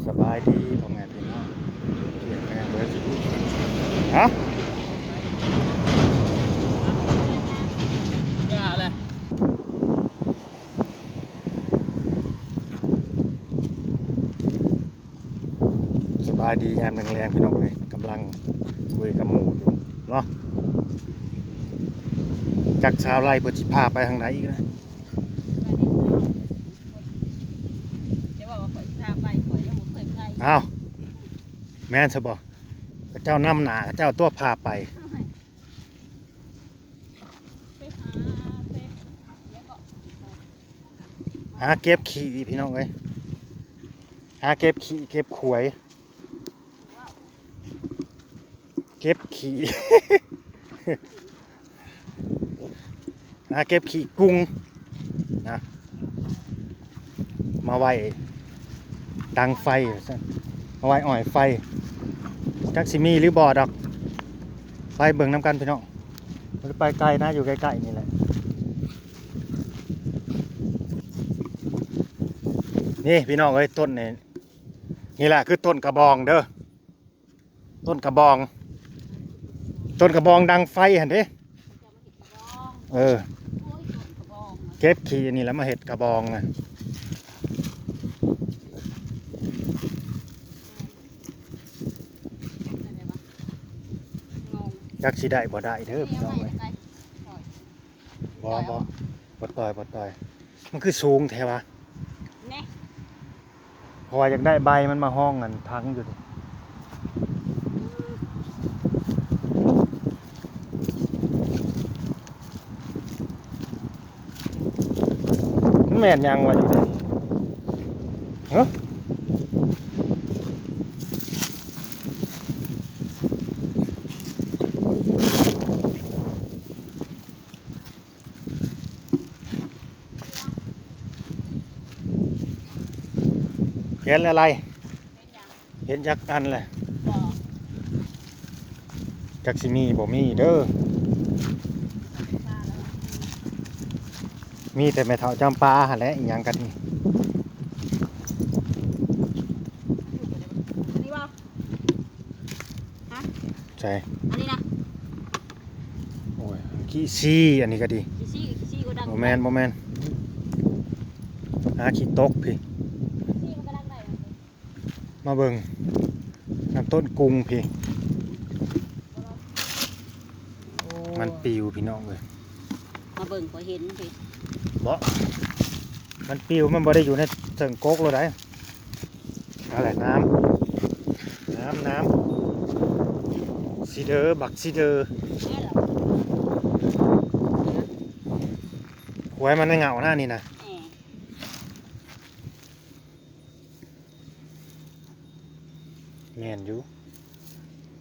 สบายดีพ่อแม่พี่น้องเกี่ยงแม่เบิร์ดฮะอย่าเลยสบายดียามแรงๆพี่น้องเลยกำลังคุยกับหมู่อยู่เนาะจากชาวไร่เปิดสิพาไปทางไหนอีกนะ จะบอกว่าข่อยพาไปข่อยยังบ่เคยไป อ้าวแม่นซะบ่พระเจ้านำหนาพระเจ้าตัวพาไป ไปหาเฟซแล้วก็ หาเก็บขี้พี่น้องเลยหาเก็บขี้เก็บขวยเก็บขี้ หาเก็บขี้กุ้งนะมาไว้ดังไฟมาไว้อ่อยไฟจักสิมีหรือบ่ดอกไปเบิ่งน้ำกันพี่น้องมันไปไกลนะอยู่ใกล้ๆนี่แหละนี่พี่น้องเอ้ยต้นนี่นี่แหละคือต้นกระบองเด้อต้นกระบองต้นกระบองดังไฟเห็นดิเออเก็บขี้นี่แล้วมาเห็ดกระบองนะจักสิได้บ่ได้เด้อพี่น้องเอ้ยบ่ต่อยมันคือสูงแท้วะพออยากได้ใบมันมาห้องกันทั้งอยู่ดิแม่นยังวะอยู่ดิเฮ้ยเห็นอะไรเห็นจักอันแหละจักสิมีบ่มีเด้อมีแต่แม่เฒ่าจำปาหั่นแหละอีหยังกันนี่ อันนี้บ่ฮะ ใช่ อันนี้นะ โอ้ยขี้ซี่อันนี้ก็ดี ขี้ก็ดัง โมแมนหาขี้ตกพี่ ขี้มันก็ดังได้ มาเบิ่งน้ำต้นกุ้งพี่มันปิวพี่น้องเลย มาเบิ่งข่อยเห็นสิ บ่มันปิวมันบ่ได้อยู่ในเถิงโก๊กเลยได้อะไรน้ำซีเดอร์บักซีเดอร์ แม่เหรอ หวยมันในเหงาหน้านี่นะ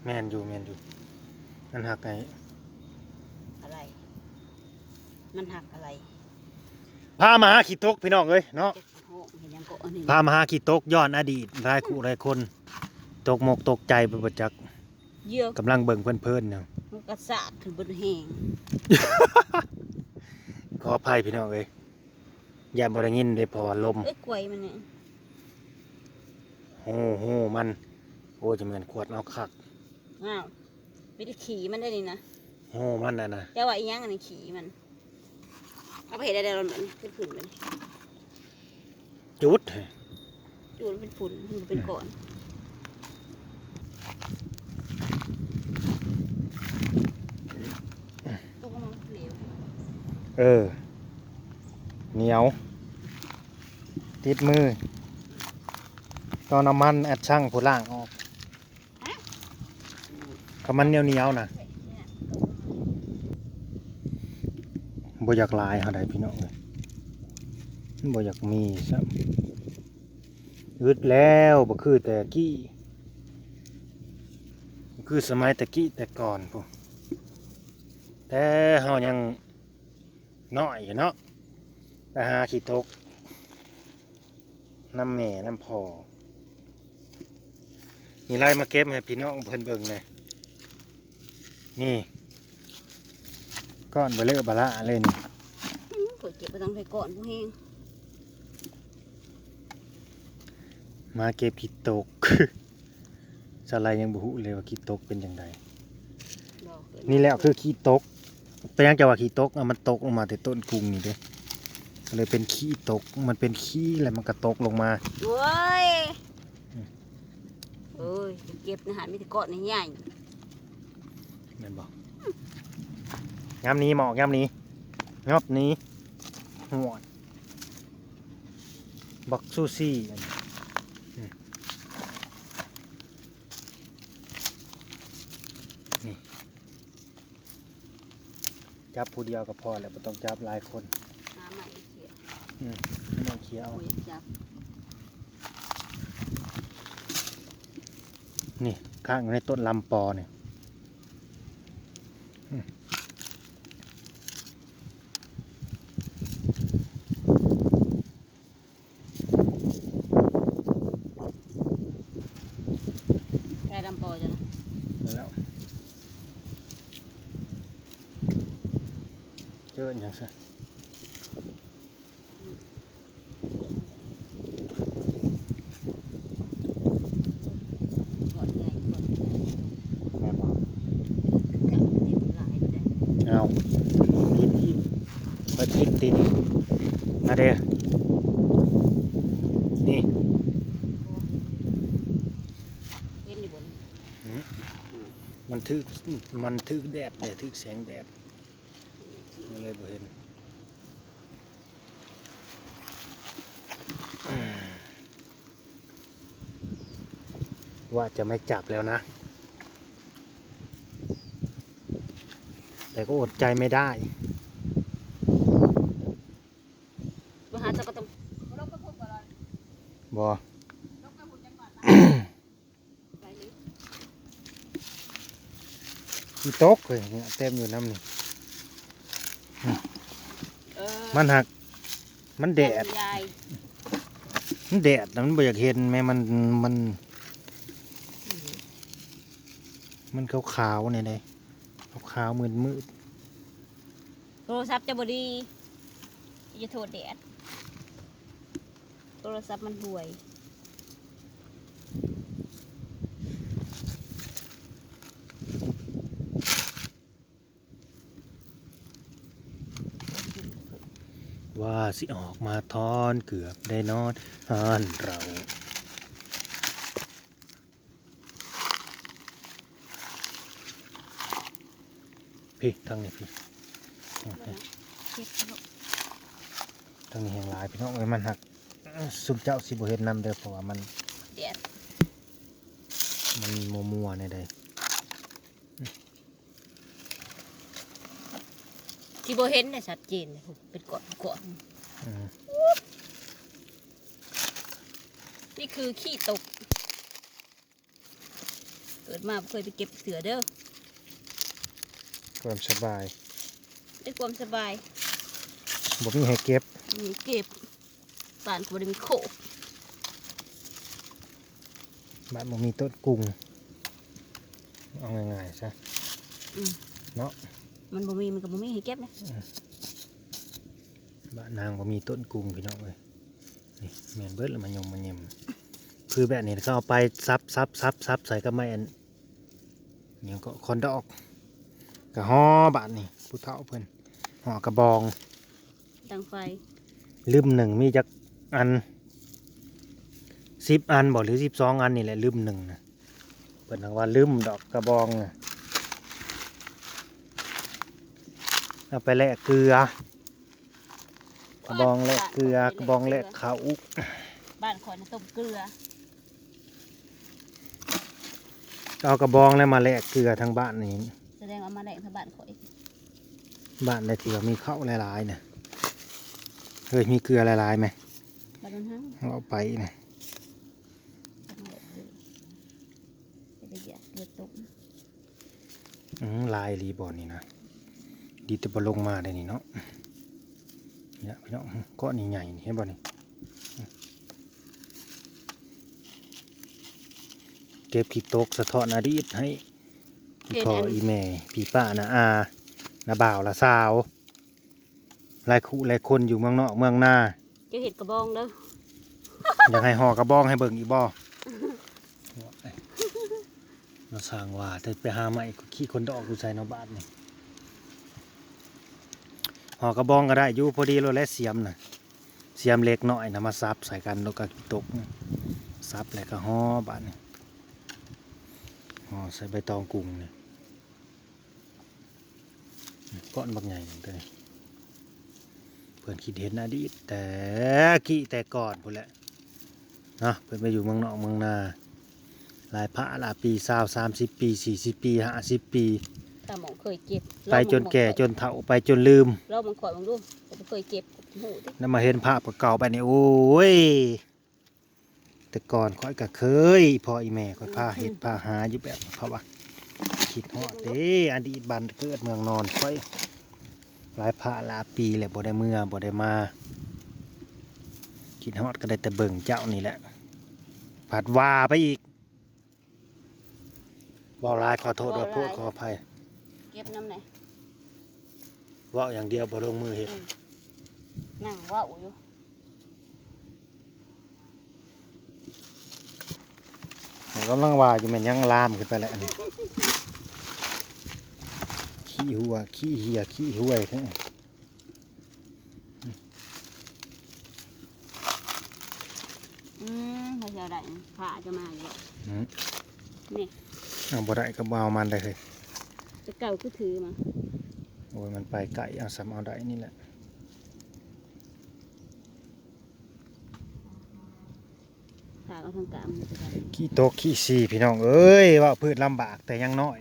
แหม แมนอยู่มันหักไง อะไรมันหักอะไร พามาหาขี้ตกพี่น้องเอ้ยเนาะ เจ็บโหเห็นยังก็อันนี้ พามาหาขี้ตกย้อนอดีตรายคู่รายคนตกหมกตกใจไปบ่จัก เยอะ กำลังเบิ่งเพลินๆเนาะ มันกระสาดขึ้นบนแหง ขออภัยพี่น้องเอ้ยอย่าบ่ได้ยินได้พอลม เอ้ยกล้วยมันเนี่ย โหมันโอ้จะเหมือนขวดเอาคัก อ้าวไม่ได้ขี่มันได้นี่นะ โหมันน่ะนะ แต่ว่าอีหยังอันนี้ขี่มันเอาไปเห็นได้ๆมันเป็นฝุ่นมัน จุด จูนเป็นฝุ่นมันเป็นก้อนตัวมันเหลว เออเหนียวติดมือตอนน้ำมันแอดช่างผู้ล่างออกก็มันเหนียวๆนะบ่อยากลายเฮาได้พี่น้องเอ้ยมันบ่อยากมีซ้ำอึดแล้วบ่คือแต่กี้คือสมัยแต่กี้แต่ก่อนพุ่นแต่เฮายังน้อยอยู่เนาะไปหาขี้ตกน้ำแม่น้ำพ่อมีไรมาเก็บให้พี่น้องเพิ่นเบิ่งเลยนี่ก้อนเบลอบะละเลยนี่ กดเก็บไปตั้งแต่ก่อนผู้แห้ง มาเก็บขี้ตก สไลด์ยังบ่ฮู้เลยว่าขี้ตกเป็นจังได ดอกเกิด นี่แหละคือขี้ตกเป็นยังจะว่าขี้ตกมันตกลงมาแต่ต้นกุ้งนี่เด้ก็เลยเป็นขี้ตกมันเป็นขี้แล้วมันก็ตกลงมา โอ้ยโอ้ยเก็บนะฮะมีแต่เกาะใหญ่ แม่นบ่ยามนี้หมอกยามนี้งอบนี้หัวบักซูซี่อันนี้นี่จับผู้เดียวก็พอแล้วบ่ต้องจับหลายคน หาใหม่เขีย ไม่ต้องเคลียร์เอา โอ้ยจับ นี่ข้างอยู่ในต้นลำปอเนี่ย แค่ดำปอจ้ะนะ แล้วเจออย่างซะ เกาะใหญ่เกาะใหญ่ แม่บอก กะเต็มหลายแต่ เอาติดอีกเปิดติดติดมาเด้อนี่ เห็นอยู่บน มันทึกแดดเลยทึกแสงแดดมันเลยบ่เห็นว่าจะไม่จับแล้วนะ แต่ก็อดใจไม่ได้ มาหาเจ้าก็ต้อง บอ ไปเลย มีตกเลยเนี่ยเต็มอยู่น้ำนี่ มันหัก มันแดด ยาย มันแดดแล้วมันบ่อยากเห็นแม่มันขาวๆเนี่ยเลยขาวๆมืด โทรศัพท์จะบดีจะโทษแดดโทรศัพท์มันห่วย ๆว่าสิออกมาทอนเกือบได้นอนฮานเราพี่ทางนี้พี่ เก็บเนาะ ทางนี้แห่งหลายพี่น้องเอ้ยมันหักสุมเจ้าสิบ่เห็นนำเด้อเพราะว่ามัน แดด มัวๆเนี่ยเด้ ที่โบเห็นได้ชัดเจนเลยเป็นเกาะเกาะ อืม นี่คือขี้ตก เกิดมาบ่เคยไปเก็บเสือเด้อ ความสบาย ได้ความสบาย บ่มีให้เก็บ มีเก็บป่านก็บ่ได้มีโคก บ้านบ่มีต้นกุ้งเอาง่ายๆซะ อืม เนาะ มันบ่มีมันก็บ่มีให้เก็บนะ บ้านนางบ่มีต้นกุ้งพี่น้องเอ้ยนี่แม่นเบิดแล้วมันยมมันเยมคือแบบนี้เขาเอาไปซับใส่กับไม้อันนี่ก็คอนดอกกะฮ้อบาดนี่ผู้เฒ่าเพิ่นห่อกระบอง ดังไฟ ลืมหนึ่งมีจักอัน10 อันบ่หรือ12 อันนี่แหละลืมหนึ่งนะเพิ่นว่าลืมดอกกระบองน่ะเอาไปแลกเกลือกระบองแลกเกลือกระบองแลกข้าวอุก บ้านข่อยน่ะต้มเกลือ เอากระบองแล้วมาแลกเกลือทั้งบ้านนี่ แสดงเอามาแลกทางบ้านข่อย บ้านใดที่ว่ามีข้าวหลายๆนะเฮ้ยมีเกลือหลายๆไหม บ้านนั้นหั่ง เอาไปนะ เอามาแลกเกลือไปได้ยาเกลือตก ลายรีบอนนี่นะดีแต่บ่ลงมาได้นี่เนาะเนี่ยพี่น้องก้อนใหญ่ๆนี่เห็นบ่นี่เก็บขี้ตกสะท้อนอดีตให้พี่พ่ออีแม่พี่ป้านะอานะบ่าวละสาวหลายคู่หลายคนอยู่เมืองนอกเมืองนา เจ้าเห็ดกระบองเด้อ อยากให้ห่อกระบองให้เบิ่งอีกบ่เราสร้างว่าแต่ไปหาใหม่ขี้คนดอกกูใส่ในบ้านนี่ห่อกระบองก็ได้อยู่พอดีเราและเสียมน่ะเสียมเล็กน้อยนะมาซับใส่กันแล้วก็ตกซับแล้วก็ห่อบ้านนี่ห่อใส่ใบตองกุ้งนี่ก้อนบักใหญ่หนึ่งตัวนี้เพื่อนคิดเห็นอดีตแต่กี้แต่ก่อนพุ่นแหละนะเพื่อนไปอยู่เมืองนอกเมืองนาหลายพระหลายปี30 ปี40 ปี50 ปี ตาหมองเคยเก็บ ไปจนแก่จนเฒ่าไปจนลืม เรามันข่อยมึงดูผมเคยเก็บหูดิ แล้วมาเห็นภาพเก่าๆไปนี่โอ้ยแต่ก่อนค่อยก็เคยพ่ออีแม่ค่อยพาเฮ็ดพาหาอยู่แบบเขาว่าคิดฮอดเด้อดีตบ้านเกิดเมืองนอนค่อยหลายพระหลายปีแล้วบ่ได้เมื่อบ่ได้มาคิดฮอดก็ได้แต่เบิ่งเจ้านี่แหละผัดว่าไปอีกบ่หลายขอโทษว่าพูดขออภัย เก็บน้ำไหน เว้าอย่างเดียวบ่ลงมือเฮ็ด นั่งว่าวอยู่ ผมกำลังว่าอยู่แม่นยังลามขึ้นไปแล้วอันนี้ขี้หัวขี้เหียขี้ห้วยทั้ง เขาจะได้พระจะมาเลย อืม นี่ เอาบ่ได้ก็บ่เอามันได้เลย จะเก่าก็ถือมา โอ้ยมันไปไก่เอาซ้ำเอาได้นี่แหละ ถากเอาทางกลางมันจะได้ ขี้โตกขี้ซีพี่น้องเอ้ยว่าพืชลำบากแต่ยังน้อย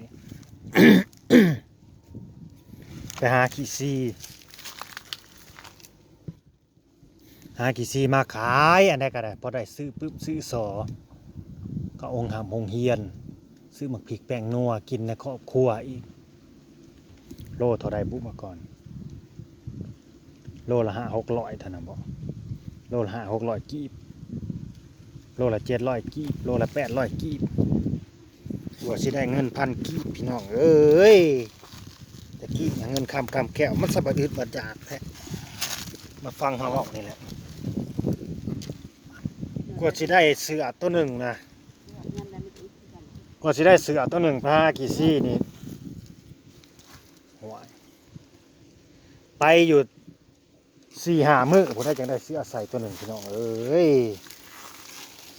ไปหาขี้ซีหาขี้ซีมาขายอันใดก็ได้พอได้ซื้อปุ๊บซื้อสอก็องค์หำองค์เฮียน ซื้อหมักพริกแป้งนัวกินในครอบครัวอีกโลเท่าไรบุมาก่อนโลละ500-600เท่านั้นบ่โลละ500-600กีบโลละ700กีบโลละ800กีบว่าสิได้เงิน1,000กีบพี่น้องเอ้ยแต่กี้เงินคำแก้วมันสะบัดอึดบัดอยากแท้มาฟังเฮาเว้านี่แหละกว่าสิได้เสือตัวหนึ่งนะ ยำได้ไม่ถึงกัน กว่าสิได้เสือตัวหนึ่งพากี่ซี่นี่โอ้ยไปอยู่4-5 มื้อผมได้จังได้เสือใส่ตัวหนึ่งพี่น้องเอ้ย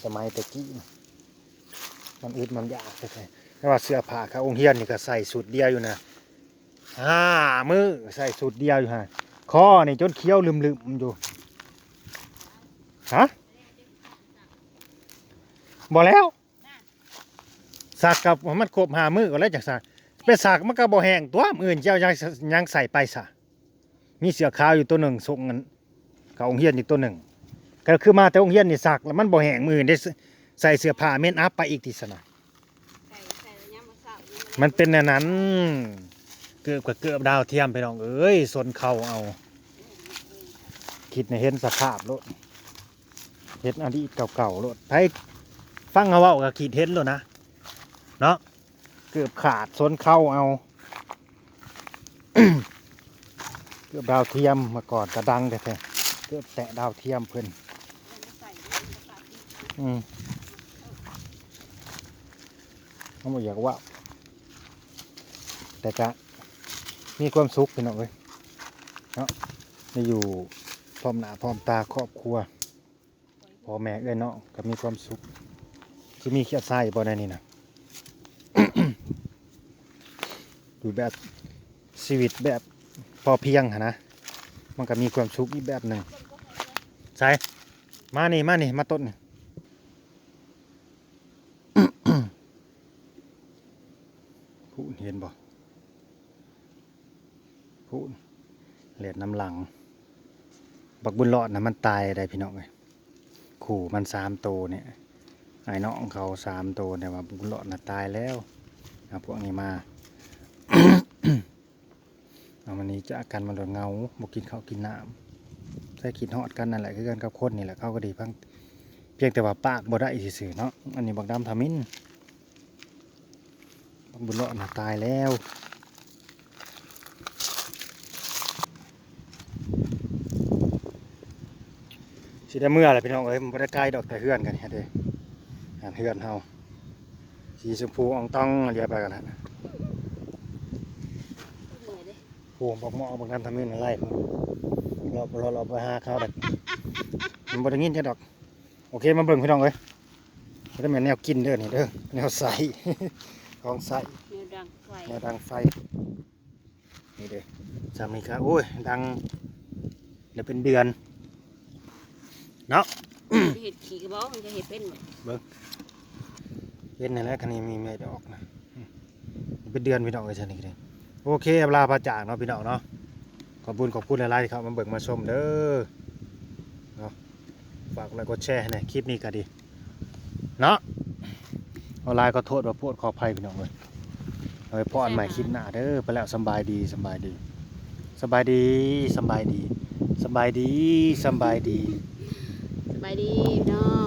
สมัยตะกี้น่ะมันอึดมันยากแท้ๆแต่ว่าเสื้อผ้าเขาองค์เฮียนนี่ก็ใส่สุดเดียวอยู่นะ5 มื้อใส่สุดเดียวอยู่ฮะคอนี่จนเคี้ยวลืมๆอยู่ฮะบ่แล้วสักกับมันครบ5 มื้อก็แล้วจังซั่นไปสักมันก็บ่แห้งตัวมื้ออื่นเจ้ายังใส่ไปซะมีเสื้อขาวอยู่ตัวหนึ่งส่งกันกับองค์เฮียนอีกตัวหนึ่งก็คือมาแต่องค์เฮียนนี่สักแล้วมันบ่แห้งมื้ออื่นได้ใส่เสื้อผ้าเม่นอัพไปอีกทีซะนะ ใส่ยำมะสาว มันเป็นอันนั้นเกือบกับเกือบดาวเทียมไปน้องเอ้ยสนเข่าเอาคิดในเห็นสภาพรถเห็นอดีตเก่าๆรถไผฟังเขาเว้าก็คิดเห็นแล้วนะเนาะเกือบขาดสนเข่าเอา เกือบดาวเทียมมาก่อนกระดังแต่เกือบแตะดาวเทียมเพิ่นเขาบอกอยากว่าแต่จะมีความสุขพี่น้องเอ้ยเนาะได้อยู่พร้อมหน้าพร้อมตาครอบครัวพ่อแม่เอ้ยเนาะก็มีความสุขที่มีเขียดไส้บ่ได้นี่นะ อยู่แบบชีวิตแบบพอเพียงหะนะมันก็มีความสุขอีกแบบหนึ่งใช่มานี่มาต้นนี่ พูดเห็นบ่พูดเลียดน้ำหลังบักบุญรอดนะมันตายได้พี่น้องไงขู่มัน3 ตัวเนี่ยไอ้น้องเขา3 ตัวเนี่ยว่าบักบุญรอดนะตายแล้วเอาพวกนี้มา เอาวันนี้จะอาการมันหลดเงาบกินข้าวกินน้ำใส่กินฮอดกันนั่นแหละคือกันกับคนนี่แหละเขาก็ดีพังเพียงแต่ว่าปากบ่ได้ซื่อๆเนาะอันนี้บักดำทามินบักบุญรอดนะตายแล้วสิ ได้เมื่อแหละพี่น้องเอ้ยมันบ่ได้ใกล้ดอกแต่เฮือนกันเฮ็ดเด้อันเฮือนเฮาสีชมพูอ่องต้องเรียบไปกันแล้ว เหนื่อยเด้ โอ้บอกหมอบอกน้ำทำมินอะไรเราไปหาข้าวแบบมันบ่ได้ยินจ้ะดอกโอเคมาเบิ่งพี่น้องเอ้ยบ่ได้แม่นแนวกินเด้อนี่เด้อแนวใส ของใส แนวดังไฟ แนวดังไฟนี่เด้อสามีครับโอ้ยดังเดี๋ยวเป็นเดือนเนาะ จะเห็ดขี่กระบอกมันจะเห็ดเป็นบ่ เป็นนั่นแหละคันนี้มีไม่ดอกนะเป็นเดือนพี่น้องเอ้ยซั่นนี่เด้อโอเคเวลาพระจากเนาะพี่น้องเนาะขอบคุณหลายๆที่เข้ามาเบิ่งมาชมเด้อเนาะฝากไลค์กดแชร์ให้หน่อยคลิปนี้ก็ดีเนาะเอาไลน์ก็โทษว่าพูดขออภัยพี่น้องเอ้ยเอาไว้พออันใหม่คลิปหน้าเด้อไปแล้วสำบายดีสำบายดีสำบายดีสำบายดีสำบายดีสำบายดี สบายดีพี่น้อง